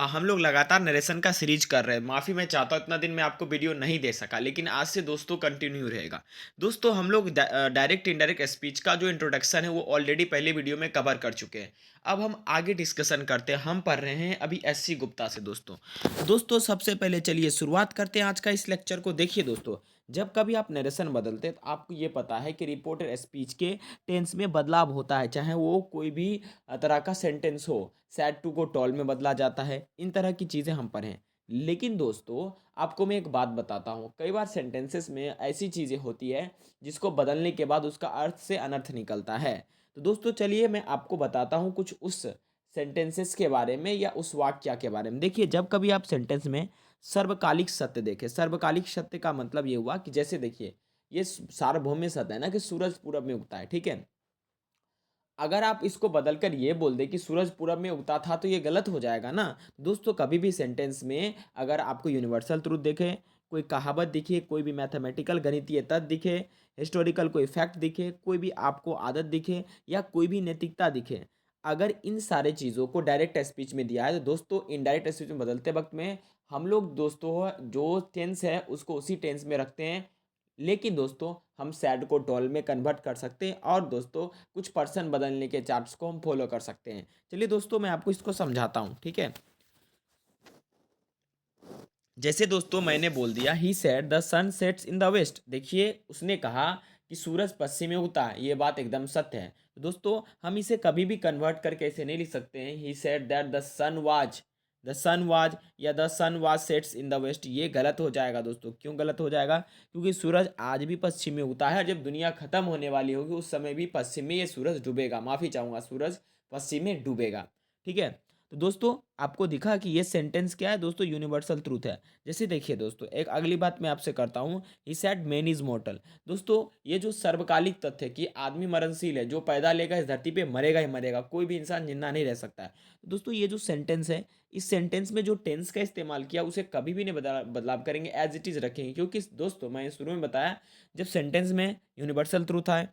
हम लोग लगातार नरेशन का सीरीज कर रहे हैं। माफ़ी मैं चाहता हूँ इतना दिन मैं आपको वीडियो नहीं दे सका, लेकिन आज से दोस्तों कंटिन्यू रहेगा। दोस्तों हम लोग डायरेक्ट इनडायरेक्ट स्पीच का जो इंट्रोडक्शन है वो ऑलरेडी पहले वीडियो में कवर कर चुके हैं। अब हम आगे डिस्कशन करते हैं। हम पढ़ रहे हैं अभी एससी गुप्ता से दोस्तों। दोस्तों सबसे पहले चलिए शुरुआत करते हैं आज का इस लेक्चर को। देखिए दोस्तों, जब कभी आप नरेशन बदलते हैं तो आपको ये पता है कि रिपोर्टेड स्पीच के टेंस में बदलाव होता है, चाहे वो कोई भी तरह का सेंटेंस हो। सैड टू को टॉल में बदला जाता है। इन तरह की चीज़ें हम पढ़ें। लेकिन दोस्तों आपको मैं एक बात बताता हूँ, कई बार सेंटेंसेस में ऐसी चीज़ें होती है जिसको बदलने के बाद उसका अर्थ से अनर्थ निकलता है। तो दोस्तों चलिए मैं आपको बताता हूँ कुछ उस सेंटेंसेस के बारे में या उस वाक्य के बारे में। देखिए, जब कभी आप सेंटेंस में सर्वकालिक सत्य देखें, सर्वकालिक सत्य का मतलब ये हुआ कि जैसे देखिए, ये सार्वभौमिक सत्य है ना कि सूरज पूरब में उगता है, ठीक है। अगर आप इसको बदलकर ये बोल दें कि सूरज पूरब में उगता था तो ये गलत हो जाएगा ना। दोस्तों कभी भी सेंटेंस में अगर आपको यूनिवर्सल ट्रूथ दिखे, कोई कहावत दिखे, कोई भी मैथमेटिकल गणितीय तथ्य दिखे, हिस्टोरिकल कोई फैक्ट दिखे, कोई भी आपको आदत दिखे या कोई भी नैतिकता दिखे, अगर इन सारे चीज़ों को डायरेक्ट स्पीच में दिया है तो दोस्तों इनडायरेक्ट स्पीच में बदलते वक्त में हम लोग दोस्तों जो टेंस है उसको उसी टेंस में रखते हैं। लेकिन दोस्तों हम सैड को डॉल में कन्वर्ट कर सकते हैं और दोस्तों कुछ पर्सन बदलने के चार्ट्स को हम फॉलो कर सकते हैं। चलिए दोस्तों मैं आपको इसको समझाता हूँ, ठीक है। जैसे दोस्तों मैंने बोल दिया he said the sun sets in the west. देखिए उसने कहा कि सूरज पश्चिम में उगता है, ये बात एकदम सत्य है। तो दोस्तों हम इसे कभी भी कन्वर्ट करके ऐसे नहीं लिख सकते हैं he said that the sun was या the sun was sets in the west. ये गलत हो जाएगा दोस्तों। क्यों गलत हो जाएगा? क्योंकि सूरज आज भी पश्चिम में उगता है और जब दुनिया खत्म होने वाली होगी उस समय भी पश्चिम में ये सूरज डूबेगा। माफ़ी चाहूँगा, सूरज पश्चिम में डूबेगा, ठीक है। तो दोस्तों आपको दिखा कि ये सेंटेंस क्या है दोस्तों, यूनिवर्सल ट्रूथ है। जैसे देखिए दोस्तों, एक अगली बात मैं आपसे करता हूँ, ही सेड मैन इज मॉर्टल। दोस्तों ये जो सर्वकालिक तथ्य है कि आदमी मरणशील है, जो पैदा लेगा इस धरती पे मरेगा ही मरेगा, कोई भी इंसान जिंदा नहीं रह सकता है। तो दोस्तों ये जो सेंटेंस है, इस सेंटेंस में जो टेंस का इस्तेमाल किया उसे कभी भी नहीं बदलाव करेंगे, एज इट इज रखेंगे। क्योंकि दोस्तों मैंने शुरू में बताया, जब सेंटेंस में यूनिवर्सल ट्रूथ आए,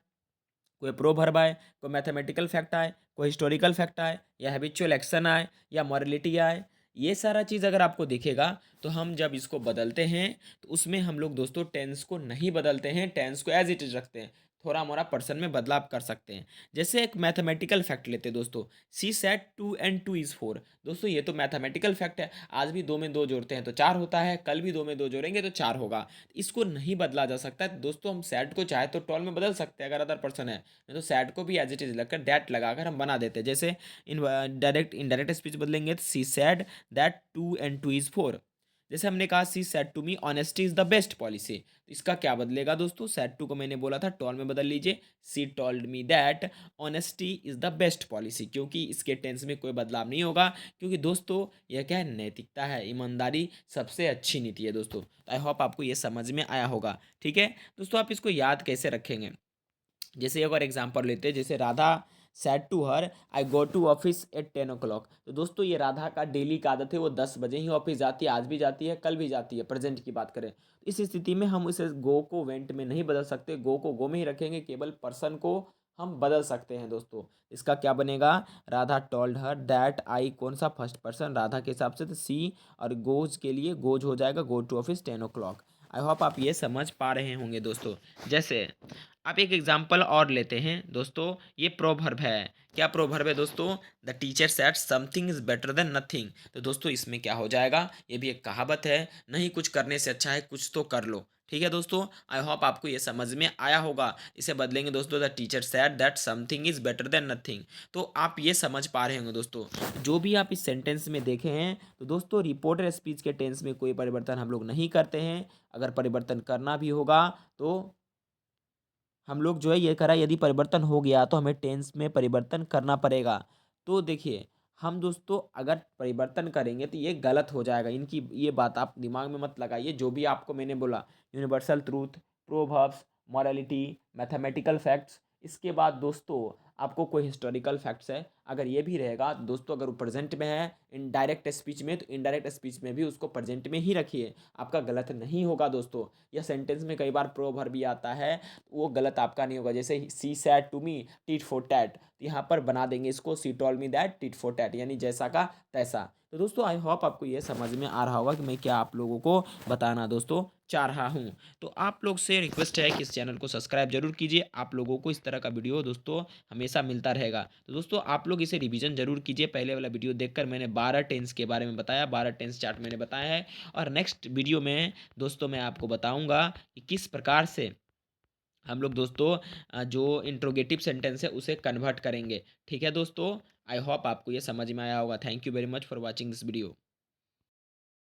कोई प्रोवर्ब आए, कोई मैथमेटिकल फैक्ट आए, कोई हिस्टोरिकल फैक्ट आए, या हैबिचुअल एक्शन आए, या मॉरलिटी आए, ये सारा चीज़ अगर आपको दिखेगा तो हम जब इसको बदलते हैं तो उसमें हम लोग दोस्तों टेंस को नहीं बदलते हैं, टेंस को एज इट इज रखते हैं। थोड़ा मोड़ा पर्सन में बदलाव कर सकते हैं। जैसे एक मैथमेटिकल फैक्ट लेते हैं दोस्तों, सी सेट 2 and 2 is 4। दोस्तों ये तो मैथमेटिकल फैक्ट है, आज भी दो में दो जोड़ते हैं तो चार होता है, कल भी दो में दो जोड़ेंगे तो चार होगा। इसको नहीं बदला जा सकता है। दोस्तों हम सैड को चाहे तो टॉल में बदल सकते हैं अगर अदर पर्सन है, नहीं तो सैड को भी एज इट इज लगकर डैट लगाकर हम बना देते हैं। जैसे इन डायरेक्ट इनडायरेक्ट स्पीच बदलेंगे तो she said that 2 and 2 is 4। जैसे हमने कहा she said to me honesty is the best policy, तो इसका क्या बदलेगा दोस्तों, सेड टू को मैंने बोला था टॉल में बदल लीजिए, सी told me that honesty is the best policy. क्योंकि इसके टेंस में कोई बदलाव नहीं होगा, क्योंकि दोस्तों यह क्या है, नैतिकता है, ईमानदारी सबसे अच्छी नीति है दोस्तों। आई होप आपको ये समझ में आया होगा, ठीक है। दोस्तों आप इसको याद कैसे रखेंगे, जैसे एक और एग्जांपल लेते हैं। जैसे Radha said to her I go to office at 10 o'clock। तो दोस्तों ये राधा का डेली का आदत है, वो 10 बजे ही ऑफिस जाती है, आज भी जाती है, कल भी जाती है, प्रेजेंट की बात करें। तो इस स्थिति में हम इसे गो को वेंट में नहीं बदल सकते, गो को गो में ही रखेंगे, केवल पर्सन को हम बदल सकते हैं दोस्तों। इसका क्या बनेगा, Radha told her that I, कौन सा फर्स्ट पर्सन, राधा के हिसाब से तो सी, और गोज के लिए गोज हो जाएगा go to office 10 o'clock। I hope आप ये समझ पा रहे होंगे दोस्तों। जैसे आप एक एग्जाम्पल और लेते हैं दोस्तों, ये प्रोवर्ब है। क्या प्रोवर्ब है दोस्तों, the teacher said something is better than nothing. तो दोस्तों इसमें क्या हो जाएगा, ये भी एक कहावत है, नहीं कुछ करने से अच्छा है कुछ तो कर लो, ठीक है दोस्तों। आई होप आपको ये समझ में आया होगा। इसे बदलेंगे दोस्तों, the teacher said that something is better than nothing. तो आप ये समझ पा रहे होंगे दोस्तों, जो भी आप इस सेंटेंस में देखे हैं तो दोस्तों रिपोर्टर स्पीच के टेंस में कोई परिवर्तन हम लोग नहीं करते हैं। अगर परिवर्तन करना भी होगा तो हम लोग जो है ये करा, यदि परिवर्तन हो गया तो हमें टेंस में परिवर्तन करना पड़ेगा। तो देखिए हम दोस्तों अगर परिवर्तन करेंगे तो ये गलत हो जाएगा। इनकी ये बात आप दिमाग में मत लगाइए, जो भी आपको मैंने बोला, universal truth, proverbs, morality, mathematical facts, इसके बाद दोस्तों आपको कोई हिस्टोरिकल फैक्ट्स है, अगर ये भी रहेगा दोस्तों, अगर वो प्रेजेंट में है इनडायरेक्ट स्पीच में तो इनडायरेक्ट स्पीच में भी उसको प्रेजेंट में ही रखिए, आपका गलत नहीं होगा दोस्तों। यह सेंटेंस में कई बार प्रोवर्ब भी आता है, वो गलत आपका नहीं होगा। जैसे she said to me tit for tat, तो यहाँ पर बना देंगे इसको she told me that tit for tat, यानी जैसा का तैसा। तो दोस्तों आई होप आपको ये समझ में आ रहा होगा कि मैं क्या आप लोगों को बताना दोस्तों चाह रहा हूँ। तो आप लोग से रिक्वेस्ट है कि इस चैनल को सब्सक्राइब जरूर कीजिए, आप लोगों को इस तरह का वीडियो दोस्तों हमेशा मिलता रहेगा। तो दोस्तों आप लोग इसे रिवीजन जरूर कीजिए, पहले वाला वीडियो देखकर मैंने 12 टेंस के बारे में बताया, 12 टेंस चार्ट मैंने बताया है। और नेक्स्ट वीडियो में दोस्तों मैं आपको बताऊंगा कि किस प्रकार से हम लोग दोस्तों जो इंट्रोगेटिव सेंटेंस है उसे कन्वर्ट करेंगे। ठीक है दोस्तों, आई होप आपको ये समझ में आया होगा। Thank you very much for watching this video.